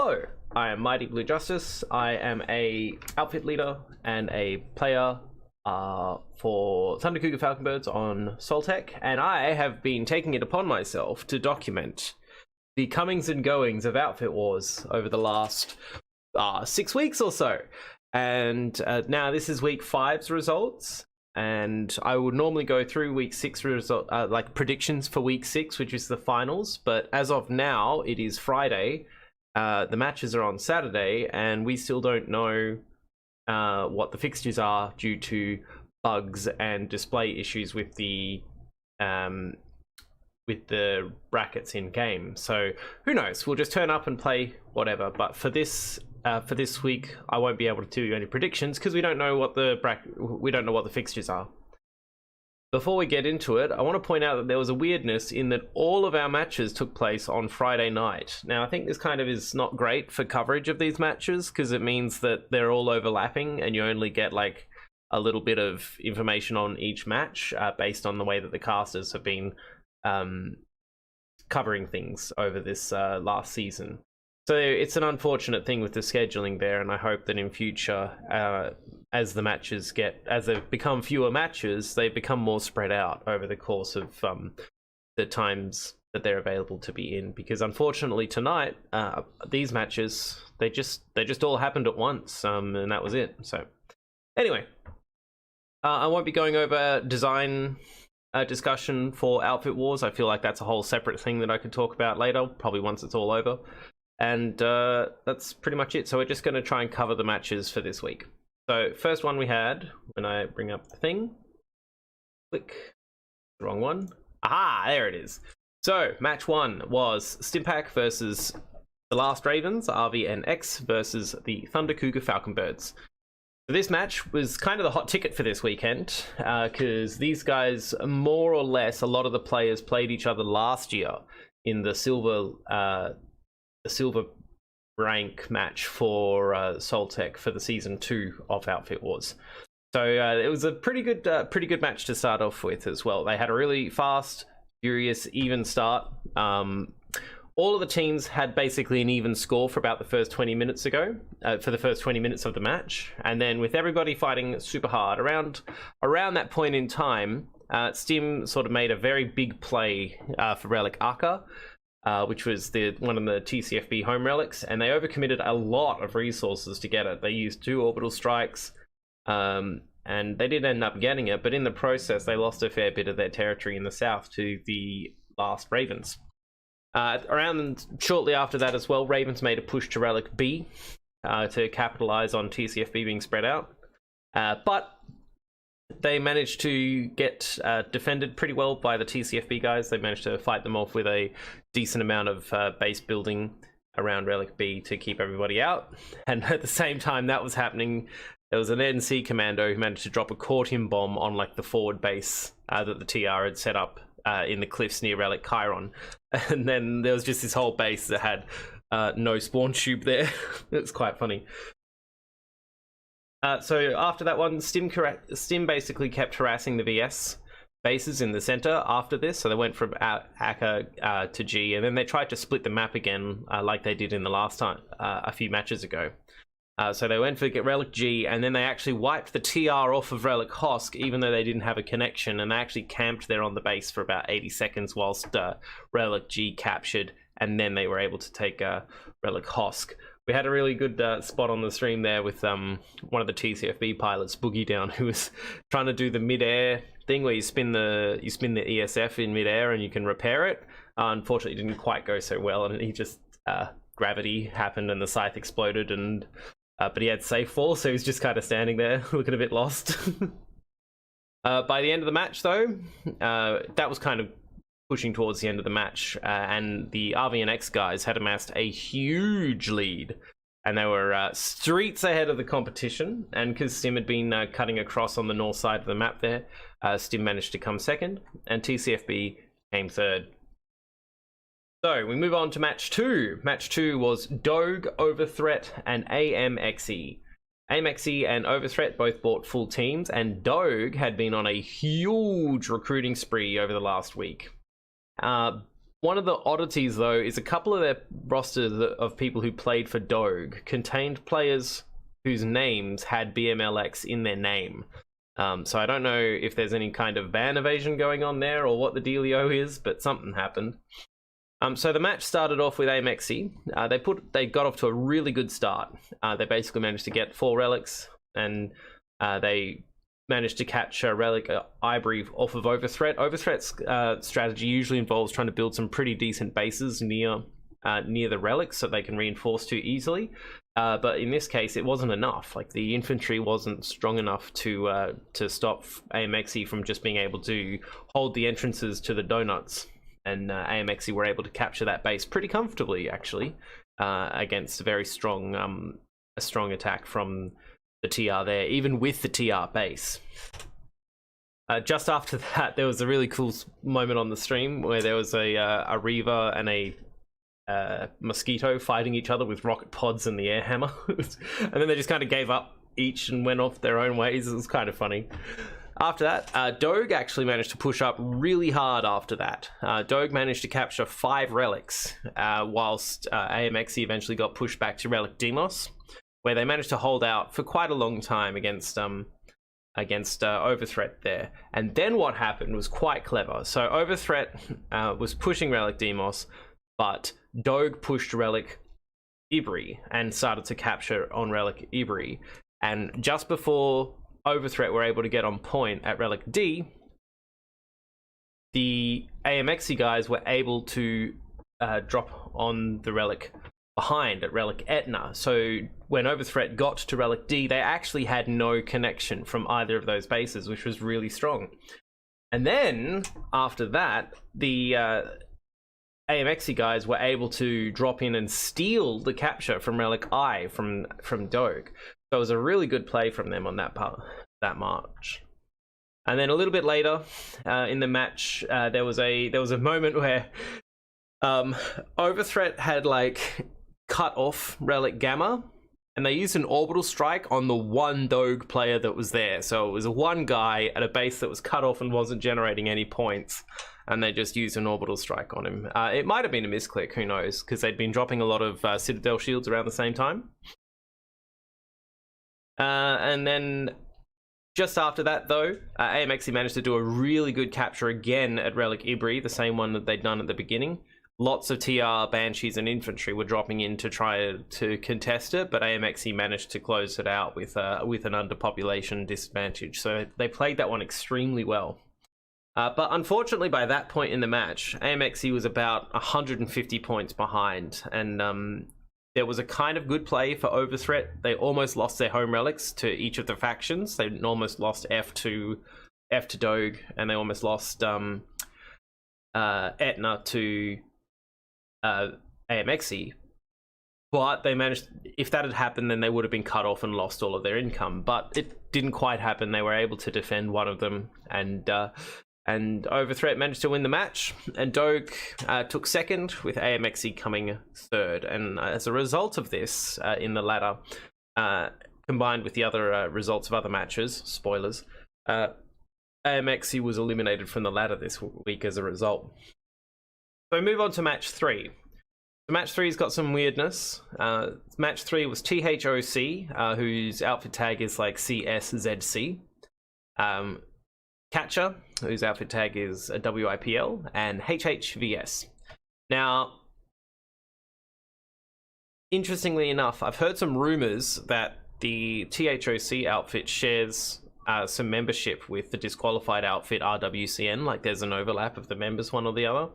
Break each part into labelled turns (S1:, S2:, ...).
S1: Hello, I am Mighty Blue Justice. I am a outfit leader and a player for Thunder Cougar Falconbirds on Soltech, and I have been taking it upon myself to document the comings and goings of Outfit Wars over the last 6 weeks or so. And now this is week 5's results, and I would normally go through week 6 result, like predictions for week 6, which is the finals. But as of now, it is Friday. The matches are on Saturday, and we still don't know what the fixtures are due to bugs and display issues with the brackets in game. So who knows? We'll just turn up and play whatever. But for this week, I won't be able to do any predictions because we don't know what the fixtures are. Before we get into it, I want to point out that there was a weirdness in that all of our matches took place on Friday night. Now, I think this kind of is not great for coverage of these matches because it means that they're all overlapping and you only get like a little bit of information on each match based on the way that the casters have been covering things over this last season. So it's an unfortunate thing with the scheduling there, and I hope that in future, as they become fewer matches, they become more spread out over the course of the times that they're available to be in. Because unfortunately tonight, these matches they just all happened at once, and that was it. So anyway, I won't be going over design discussion for Outfit Wars. I feel like that's a whole separate thing that I could talk about later, probably once it's all over. And that's pretty much it. So we're just going to try and cover the matches for this week. So first one we had, when I bring up the thing, click, the wrong one. Aha, there it is. So match 1 was Stimpack versus the Last Ravens, RV and X, versus the Thunder Cougar Falconbirds. So this match was kind of the hot ticket for this weekend, because these guys, more or less, a lot of the players played each other last year in the silver rank match for Soltech for the season 2 of Outfit Wars. So it was a pretty good match to start off with as well. They had a really fast, furious, even start. All of the teams had basically an even score for about the first 20 minutes for the first 20 minutes of the match, and then with everybody fighting super hard around that point in time, Stim sort of made a very big play for Relic Aka, which was one of the TCFB home relics, and they overcommitted a lot of resources to get it. They used 2 orbital strikes, and they did end up getting it, but in the process they lost a fair bit of their territory in the south to the Last Ravens. Around shortly after that as well, Ravens made a push to Relic B to capitalize on TCFB being spread out, but they managed to get defended pretty well by the TCFB guys. They managed to fight them off with a decent amount of base building around Relic B to keep everybody out. And at the same time that was happening, there was an NC commando who managed to drop a Courtin bomb on like the forward base that the TR had set up in the cliffs near Relic Chiron. And then there was just this whole base that had no spawn tube there. It's quite funny. So after that one, Stim basically kept harassing the VS bases in the center after this. So they went from Akka to G, and then they tried to split the map again, like they did in the last time, a few matches ago. So they went for Relic G, and then they actually wiped the TR off of Relic Hosk, even though they didn't have a connection, and they actually camped there on the base for about 80 seconds whilst Relic G captured, and then they were able to take Relic Hosk. We had a really good spot on the stream there with one of the TCFB pilots, Boogie Down, who was trying to do the mid-air thing where you spin the ESF in mid-air and you can repair it. Unfortunately, it didn't quite go so well, and he just gravity happened and the scythe exploded, and but he had safe fall, so he was just kind of standing there looking a bit lost. By the end of the match, though, that was kind of pushing towards the end of the match, and the RV and X guys had amassed a huge lead, and they were streets ahead of the competition. And because Stim had been cutting across on the north side of the map there, Stim managed to come second, and TCFB came third. So we move on to match 2. Match 2 was Doge, Overthreat, and AMXE. AMXE and Overthreat both bought full teams, and Doge had been on a huge recruiting spree over the last week. One of the oddities, though, is a couple of their rosters of people who played for Doge contained players whose names had BMLX in their name. So I don't know if there's any kind of ban evasion going on there or what the dealio is, but something happened. So the match started off with AMXE. They got off to a really good start. They basically managed to get 4 relics, and they managed to catch a relic Ivory off of Overthreat. Overthreat's strategy usually involves trying to build some pretty decent bases near the relics so they can reinforce too easily. But in this case, it wasn't enough. Like, the infantry wasn't strong enough to stop AMXE from just being able to hold the entrances to the donuts. And AMXE were able to capture that base pretty comfortably, actually, against a very strong attack from the TR there, even with the TR base. Just after that, there was a really cool moment on the stream where there was a Reaver and a Mosquito fighting each other with rocket pods and the air hammer. And then they just kind of gave up each and went off their own ways. It was kind of funny. After that, Doge actually managed to push up really hard after that. Doge managed to capture 5 relics, whilst AMXE eventually got pushed back to Relic Demos, where they managed to hold out for quite a long time against Overthreat there. And then what happened was quite clever. So Overthreat was pushing Relic Demos, but Doge pushed Relic Ivory and started to capture on Relic Ivory. And just before Overthreat were able to get on point at Relic D, the AMXE guys were able to drop on the relic behind at Relic Etna. So when Overthreat got to Relic D, they actually had no connection from either of those bases, which was really strong. And then after that, the AMXE guys were able to drop in and steal the capture from Relic I from Doge. So it was a really good play from them on that march. And then a little bit later in the match, there was a moment where Overthreat had like cut off Relic Gamma, and they used an orbital strike on the one Doge player that was there. So it was one guy at a base that was cut off and wasn't generating any points, and they just used an orbital strike on him. It might have been a misclick, who knows, because they'd been dropping a lot of Citadel shields around the same time. And then just after that, though, AMXE managed to do a really good capture again at Relic Ivory, the same one that they'd done at the beginning. Lots of TR, Banshees, and infantry were dropping in to try to contest it, but AMXE managed to close it out with an underpopulation disadvantage. So they played that one extremely well. But unfortunately, by that point in the match, AMXE was about 150 points behind, and there was a kind of good play for Overthreat. They almost lost their home relics to each of the factions. They almost lost F to Doge, and they almost lost Etna to AMXE. But they managed, if that had happened, then they would have been cut off and lost all of their income. But it didn't quite happen. They were able to defend one of them, and Overthreat managed to win the match, and Doge took second, with AMXE coming third. And as a result of this, in the ladder, combined with the other results of other matches, spoilers, AMXE was eliminated from the ladder this week as a result. So move on to match 3. So match 3's got some weirdness. Match 3 was THOC, whose outfit tag is like CSZC. Catcher, whose outfit tag is a WIPL, and HHVS. Now, interestingly enough, I've heard some rumors that the THOC outfit shares some membership with the disqualified outfit RWCN, like there's an overlap of the members, one or the other.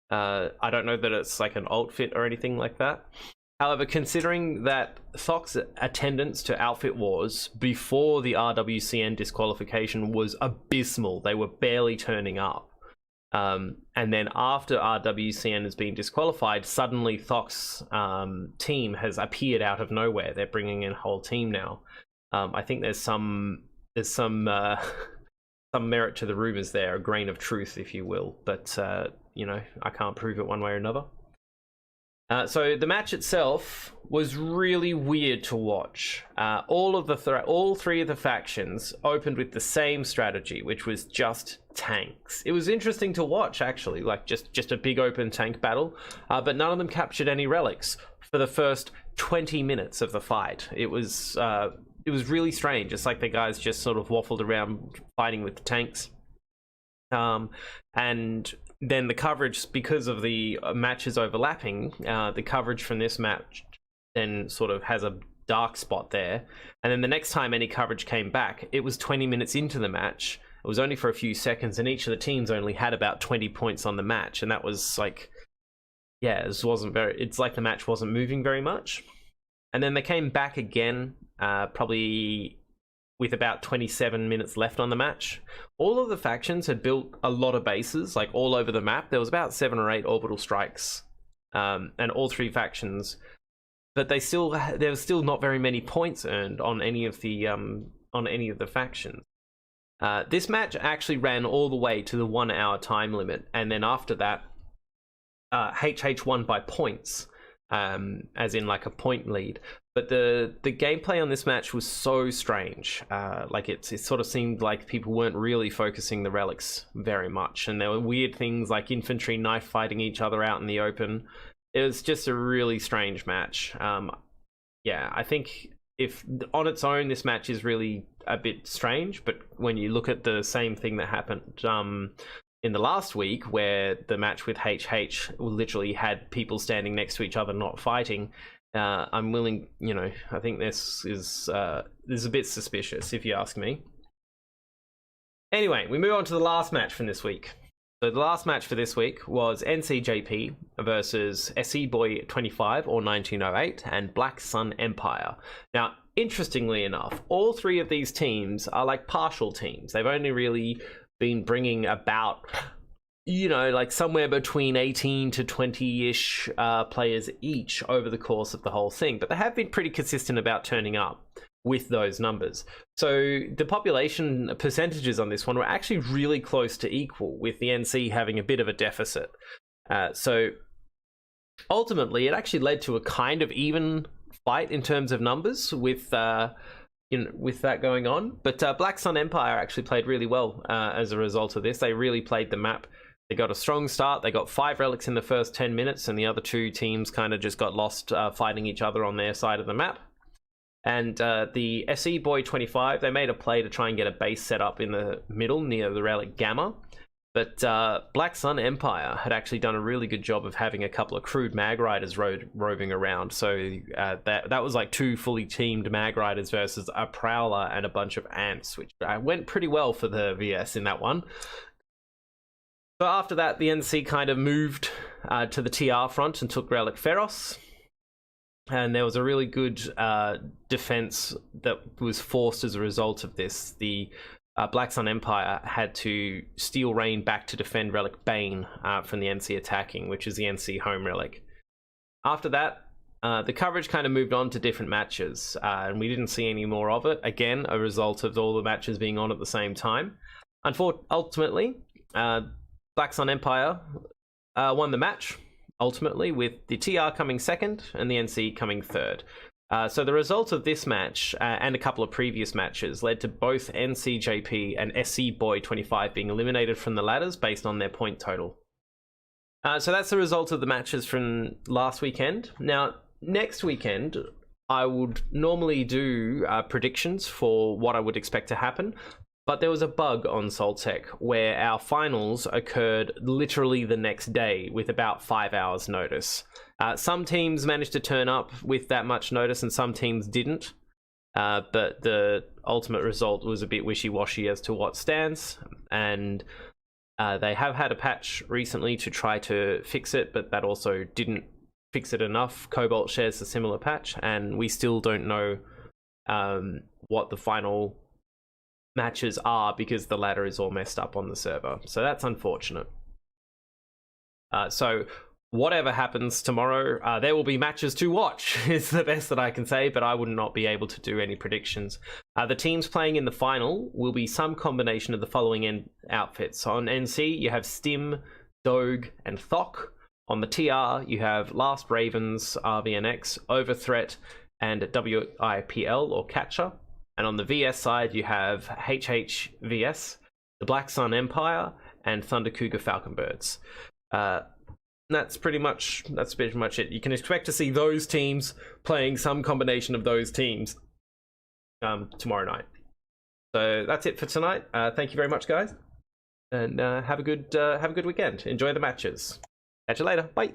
S1: I don't know that it's like an alt fit or anything like that. However, considering that Thoc's attendance to Outfit Wars before the RWCN disqualification was abysmal, they were barely turning up. And then after RWCN has been disqualified, suddenly Thoc's team has appeared out of nowhere. They're bringing in a whole team now. I think there's some merit to the rumors there, a grain of truth, if you will. But you know, I can't prove it one way or another. So the match itself was really weird to watch. All three of the factions opened with the same strategy, which was just tanks. It was interesting to watch, actually, like just a big open tank battle, but none of them captured any relics for the first 20 minutes of the fight. It was really strange. It's like the guys just sort of waffled around fighting with the tanks. And then the coverage, because of the matches overlapping, the coverage from this match then sort of has a dark spot there. And then the next time any coverage came back, it was 20 minutes into the match. It was only for a few seconds, and each of the teams only had about 20 points on the match. And that was like, yeah, it's like the match wasn't moving very much. And then they came back again, probably with about 27 minutes left on the match. All of the factions had built a lot of bases, like all over the map. There was about 7 or 8 orbital strikes, and all 3 factions. But there was still not very many points earned on any of the factions. This match actually ran all the way to the 1 hour time limit, and then after that, HH won by points, as in like a point lead. But the gameplay on this match was so strange. Like it sort of seemed like people weren't really focusing the relics very much, and there were weird things like infantry knife fighting each other out in the open. It was just a really strange match. Yeah, I think if on its own this match is really a bit strange, but when you look at the same thing that happened in the last week, where the match with HH literally had people standing next to each other not fighting, I'm willing, I think this is a bit suspicious, if you ask me. Anyway, we move on to the last match from this week. So the last match for this week was NCJP versus SE Boy 25 or 1908 and Black Sun Empire. Now, interestingly enough, all 3 of these teams are like partial teams. They've only really been bringing about, like somewhere between 18 to 20-ish players each over the course of the whole thing. But they have been pretty consistent about turning up with those numbers. So the population percentages on this one were actually really close to equal, with the NC having a bit of a deficit. So ultimately, it actually led to a kind of even fight in terms of numbers with that going on. But Black Sun Empire actually played really well as a result of this. They really played the map. They got a strong start. They got 5 relics in the first 10 minutes, and the other 2 teams kind of just got lost fighting each other on their side of the map. And the SE Boy 25, they made a play to try and get a base set up in the middle near the relic Gamma. But Black Sun Empire had actually done a really good job of having a couple of crude mag riders roving around. So that was like 2 fully teamed mag riders versus a prowler and a bunch of ants, which went pretty well for the VS in that one. So after that, the NC kind of moved to the TR front and took Relic Feros. And there was a really good defense that was forced as a result of this. The Black Sun Empire had to steal Rain back to defend Relic Bane from the NC attacking, which is the NC home relic. After that, the coverage kind of moved on to different matches, and we didn't see any more of it. Again, a result of all the matches being on at the same time. Ultimately, Black Sun Empire won the match, ultimately, with the TR coming second and the NC coming third. So the result of this match and a couple of previous matches led to both NCJP and SE Boy 25 being eliminated from the ladders based on their point total. So that's the result of the matches from last weekend. Now, next weekend, I would normally do predictions for what I would expect to happen. But there was a bug on Soltech where our finals occurred literally the next day with about 5 hours notice. Some teams managed to turn up with that much notice and some teams didn't. But the ultimate result was a bit wishy-washy as to what stands. And they have had a patch recently to try to fix it, but that also didn't fix it enough. Cobalt shares a similar patch, and we still don't know what the final matches are because the ladder is all messed up on the server. So that's unfortunate. So whatever happens tomorrow, there will be matches to watch is the best that I can say, but I would not be able to do any predictions. The teams playing in the final will be some combination of the following outfits. So on NC, you have Stim, Doge, and Thok. On the TR, you have Last Ravens, RVNX, Overthreat, and WIPL or Catcher. And on the VS side, you have HHVS, the Black Sun Empire, and Thunder Cougar Falconbirds. That's pretty much it. You can expect to see those teams playing some combination of those teams tomorrow night. So that's it for tonight. Thank you very much, guys, and have a good weekend. Enjoy the matches. Catch you later. Bye.